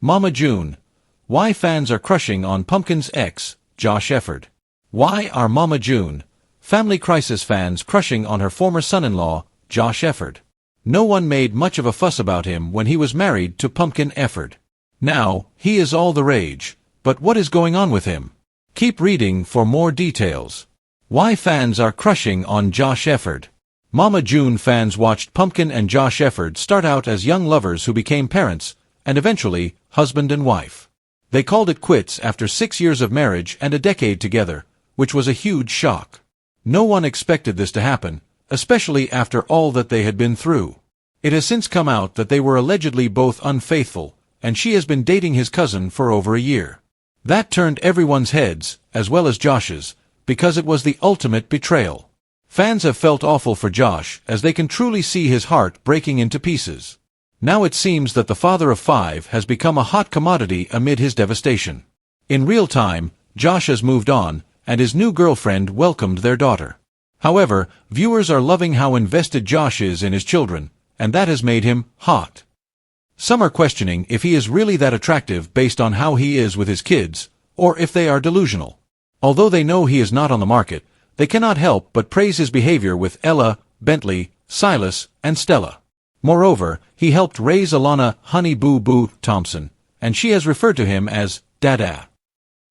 Mama June. Why fans are crushing on Pumpkin's ex, Josh Efird. Why are Mama June, family crisis fans crushing on her former son-in-law, Josh Efird? No one made much of a fuss about him when he was married to Pumpkin Efird. Now, he is all the rage, but what is going on with him? Keep reading for more details. Why fans are crushing on Josh Efird. Mama June fans watched Pumpkin and Josh Efird start out as young lovers who became parents, and eventually, husband and wife. They called it quits after 6 years of marriage and a decade together, which was a huge shock. No one expected this to happen, especially after all that they had been through. It has since come out that they were allegedly both unfaithful, and she has been dating his cousin for over a year. That turned everyone's heads, as well as Josh's, because it was the ultimate betrayal. Fans have felt awful for Josh, as they can truly see his heart breaking into pieces. Now it seems that the father of 5 has become a hot commodity amid his devastation. In real time, Josh has moved on, and his new girlfriend welcomed their daughter. However, viewers are loving how invested Josh is in his children, and that has made him hot. Some are questioning if he is really that attractive based on how he is with his kids, or if they are delusional. Although they know he is not on the market, they cannot help but praise his behavior with Ella, Bentley, Silas, and Stella. Moreover, he helped raise Alana Honey Boo Boo Thompson, and she has referred to him as Dada.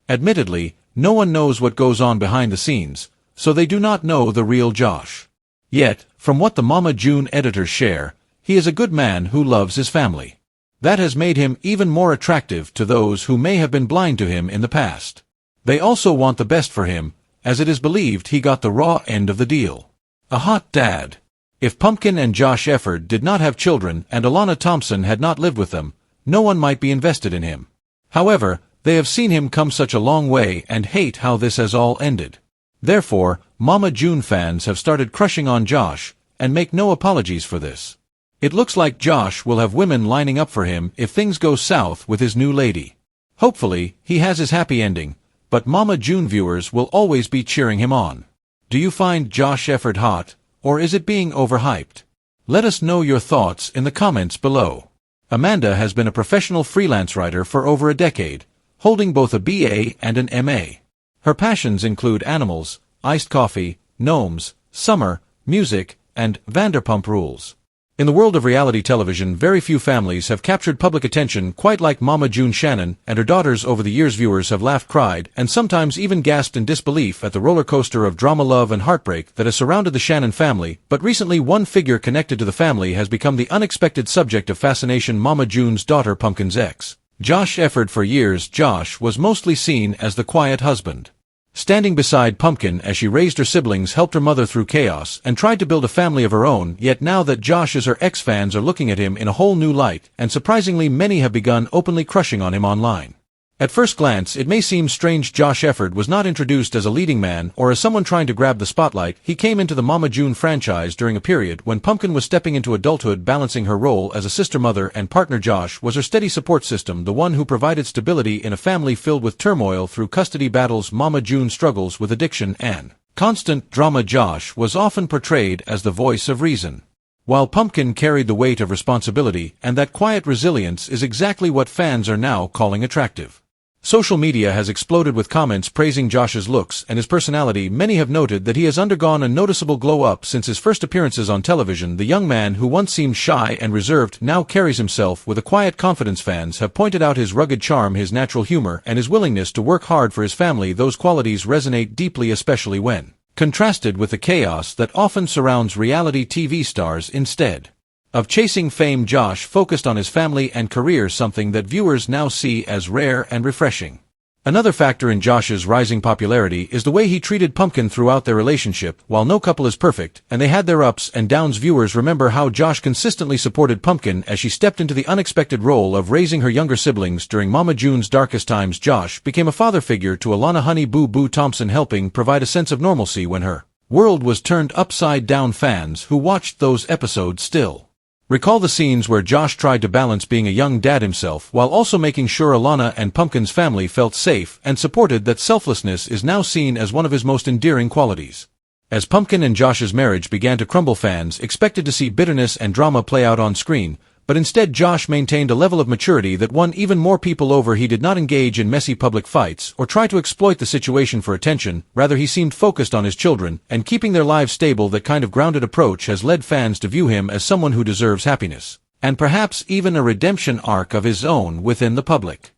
Admittedly, no one knows what goes on behind the scenes, so they do not know the real Josh. Yet, from what the Mama June editors share, he is a good man who loves his family. That has made him even more attractive to those who may have been blind to him in the past. They also want the best for him, as it is believed he got the raw end of the deal. A hot dad. If Pumpkin and Josh Efird did not have children and Alana Thompson had not lived with them, no one might be invested in him. However, they have seen him come such a long way and hate how this has all ended. Therefore, Mama June fans have started crushing on Josh, and make no apologies for this. It looks like Josh will have women lining up for him if things go south with his new lady. Hopefully, he has his happy ending, but Mama June viewers will always be cheering him on. Do you find Josh Efird hot, or is it being overhyped? Let us know your thoughts in the comments below. Amanda has been a professional freelance writer for over a decade, holding both a BA and an MA. Her passions include animals, iced coffee, gnomes, summer, music, and Vanderpump Rules. In the world of reality television, very few families have captured public attention quite like Mama June Shannon and her daughters. Over the years, viewers have laughed, cried, and sometimes even gasped in disbelief at the roller coaster of drama, love, and heartbreak that has surrounded the Shannon family, but recently one figure connected to the family has become the unexpected subject of fascination: Mama June's daughter Pumpkin's ex, Josh Efird. For years, Josh was mostly seen as the quiet husband, standing beside Pumpkin as she raised her siblings, helped her mother through chaos, and tried to build a family of her own. Yet now that Josh is her ex, fans are looking at him in a whole new light, and surprisingly many have begun openly crushing on him online. At first glance, it may seem strange Josh Efird was not introduced as a leading man or as someone trying to grab the spotlight. He came into the Mama June franchise during a period when Pumpkin was stepping into adulthood, balancing her role as a sister, mother, and partner. Josh was her steady support system, the one who provided stability in a family filled with turmoil through custody battles, Mama June struggles with addiction, and constant drama. Josh was often portrayed as the voice of reason, while Pumpkin carried the weight of responsibility, and that quiet resilience is exactly what fans are now calling attractive. Social media has exploded with comments praising Josh's looks and his personality. Many have noted that he has undergone a noticeable glow-up since his first appearances on television. The young man who once seemed shy and reserved now carries himself with a quiet confidence. Fans have pointed out his rugged charm, his natural humor, and his willingness to work hard for his family. Those qualities resonate deeply, especially when contrasted with the chaos that often surrounds reality TV stars. Instead of chasing fame, Josh focused on his family and career, something that viewers now see as rare and refreshing. Another factor in Josh's rising popularity is the way he treated Pumpkin throughout their relationship. While no couple is perfect, and they had their ups and downs, viewers remember how Josh consistently supported Pumpkin as she stepped into the unexpected role of raising her younger siblings during Mama June's darkest times. Josh became a father figure to Alana Honey Boo Boo Thompson, helping provide a sense of normalcy when her world was turned upside down. Fans who watched those episodes still recall the scenes where Josh tried to balance being a young dad himself while also making sure Alana and Pumpkin's family felt safe and supported. That selflessness is now seen as one of his most endearing qualities. As Pumpkin and Josh's marriage began to crumble, fans expected to see bitterness and drama play out on screen, but instead Josh maintained a level of maturity that won even more people over. He did not engage in messy public fights or try to exploit the situation for attention, rather he seemed focused on his children and keeping their lives stable. That kind of grounded approach has led fans to view him as someone who deserves happiness, and perhaps even a redemption arc of his own within the public.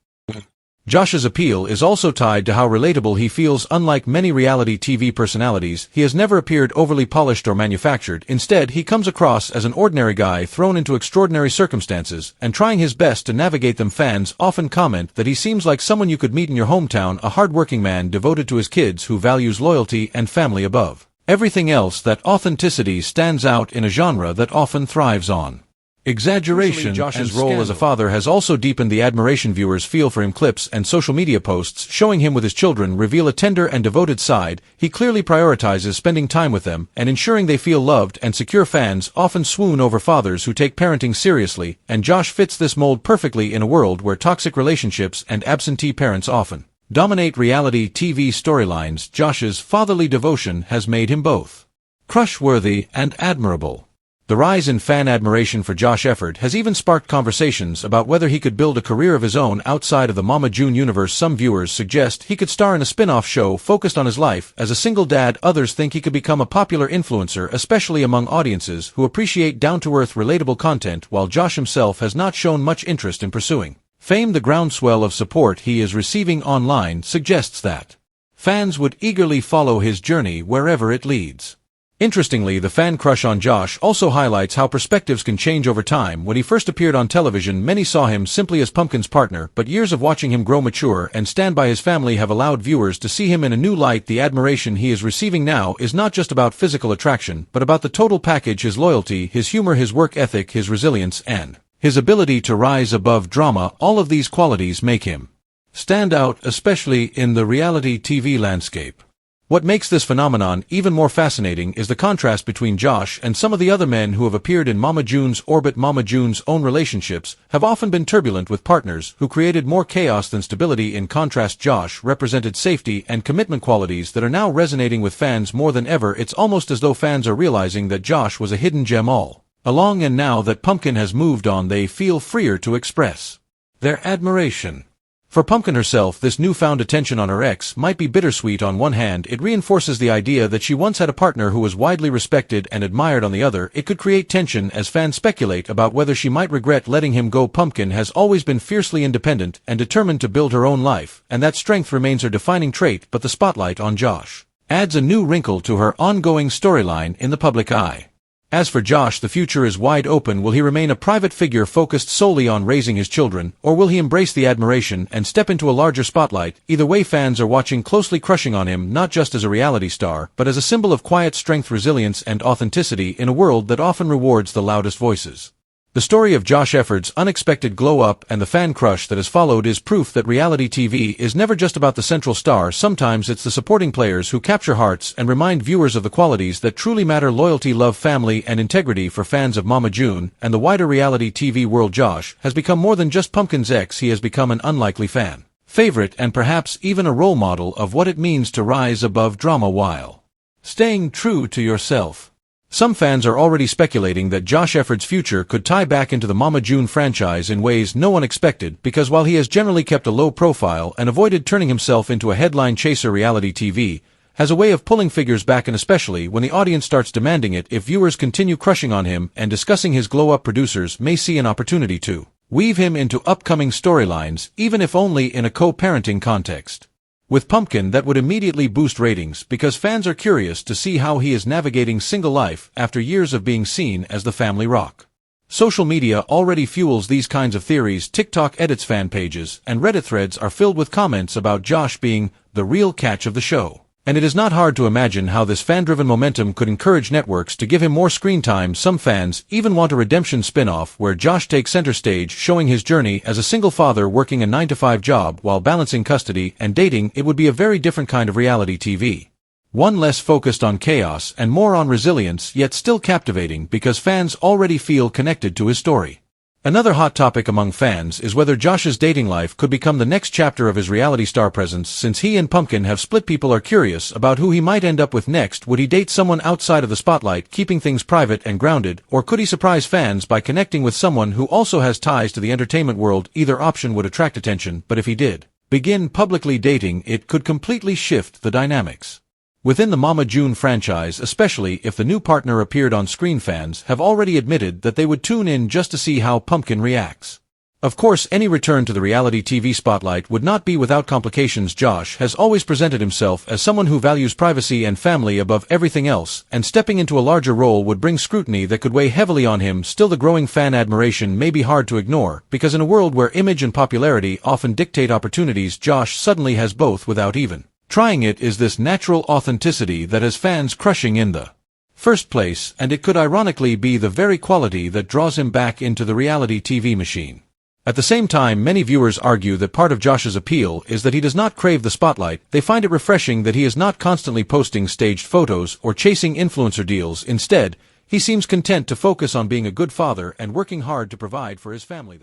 Josh's appeal is also tied to how relatable he feels. Unlike many reality TV personalities, he has never appeared overly polished or manufactured. Instead, he comes across as an ordinary guy thrown into extraordinary circumstances and trying his best to navigate them. Fans often comment that he seems like someone you could meet in your hometown, a hard-working man devoted to his kids who values loyalty and family above everything else. That authenticity stands out in a genre that often thrives on exaggeration. Josh's role as a father has also deepened the admiration viewers feel for him. Clips and social media posts showing him with his children reveal a tender and devoted side. He clearly prioritizes spending time with them and ensuring they feel loved and secure. Fans often swoon over fathers who take parenting seriously, and Josh fits this mold perfectly in a world where toxic relationships and absentee parents often dominate reality TV storylines. Josh's fatherly devotion has made him both crush-worthy and admirable. The rise in fan admiration for Josh Efird has even sparked conversations about whether he could build a career of his own outside of the Mama June universe. Some viewers suggest he could star in a spin-off show focused on his life as a single dad. Others think he could become a popular influencer, especially among audiences who appreciate down-to-earth, relatable content. While Josh himself has not shown much interest in pursuing fame, the groundswell of support he is receiving online suggests that fans would eagerly follow his journey wherever it leads. Interestingly, the fan crush on Josh also highlights how perspectives can change over time. When he first appeared on television, many saw him simply as Pumpkin's partner, but years of watching him grow, mature, and stand by his family have allowed viewers to see him in a new light. The admiration he is receiving now is not just about physical attraction, but about the total package: his loyalty, his humor, his work ethic, his resilience, and his ability to rise above drama. All of these qualities make him stand out, especially in the reality TV landscape. What makes this phenomenon even more fascinating is the contrast between Josh and some of the other men who have appeared in Mama June's orbit. Mama June's own relationships have often been turbulent, with partners who created more chaos than stability. In contrast, Josh represented safety and commitment, qualities that are now resonating with fans more than ever. It's almost as though fans are realizing that Josh was a hidden gem all along, and now that Pumpkin has moved on, they feel freer to express their admiration. For Pumpkin herself, this newfound attention on her ex might be bittersweet. On one hand, it reinforces the idea that she once had a partner who was widely respected and admired. On the other, it could create tension as fans speculate about whether she might regret letting him go. Pumpkin has always been fiercely independent and determined to build her own life, and that strength remains her defining trait. But the spotlight on Josh adds a new wrinkle to her ongoing storyline in the public eye. As for Josh, the future is wide open. Will he remain a private figure focused solely on raising his children, or will he embrace the admiration and step into a larger spotlight? Either way, fans are watching closely, crushing on him not just as a reality star, but as a symbol of quiet strength, resilience, and authenticity in a world that often rewards the loudest voices. The story of Josh Efird's unexpected glow-up and the fan crush that has followed is proof that reality TV is never just about the central star. Sometimes it's the supporting players who capture hearts and remind viewers of the qualities that truly matter: loyalty, love, family, and integrity. For fans of Mama June and the wider reality TV world, Josh has become more than just Pumpkin's ex. He has become an unlikely fan favorite and perhaps even a role model of what it means to rise above drama while staying true to yourself. Some fans are already speculating that Josh Efird's future could tie back into the Mama June franchise in ways no one expected, because while he has generally kept a low profile and avoided turning himself into a headline chaser, reality TV has a way of pulling figures back, and especially when the audience starts demanding it. If viewers continue crushing on him and discussing his glow-up, producers may see an opportunity to weave him into upcoming storylines, even if only in a co-parenting context. With Pumpkin, that would immediately boost ratings, because fans are curious to see how he is navigating single life after years of being seen as the family rock. Social media already fuels these kinds of theories. TikTok edits, fan pages, and Reddit threads are filled with comments about Josh being the real catch of the show. And it is not hard to imagine how this fan-driven momentum could encourage networks to give him more screen time. Some fans even want a redemption spin-off where Josh takes center stage, showing his journey as a single father working a 9-to-5 job while balancing custody and dating. It would be a very different kind of reality TV. One less focused on chaos and more on resilience, yet still captivating because fans already feel connected to his story. Another hot topic among fans is whether Josh's dating life could become the next chapter of his reality star presence. Since he and Pumpkin have split, people are curious about who he might end up with next. Would he date someone outside of the spotlight, keeping things private and grounded, or could he surprise fans by connecting with someone who also has ties to the entertainment world? Either option would attract attention, but if he did begin publicly dating, it could completely shift the dynamics within the Mama June franchise, especially if the new partner appeared on screen. Fans have already admitted that they would tune in just to see how Pumpkin reacts. Of course, any return to the reality TV spotlight would not be without complications. Josh has always presented himself as someone who values privacy and family above everything else, and stepping into a larger role would bring scrutiny that could weigh heavily on him. Still, the growing fan admiration may be hard to ignore, because in a world where image and popularity often dictate opportunities, Josh suddenly has both without even trying. It is this natural authenticity that has fans crushing in the first place, and it could ironically be the very quality that draws him back into the reality TV machine. At the same time, many viewers argue that part of Josh's appeal is that he does not crave the spotlight. They find it refreshing that he is not constantly posting staged photos or chasing influencer deals. Instead, he seems content to focus on being a good father and working hard to provide for his family.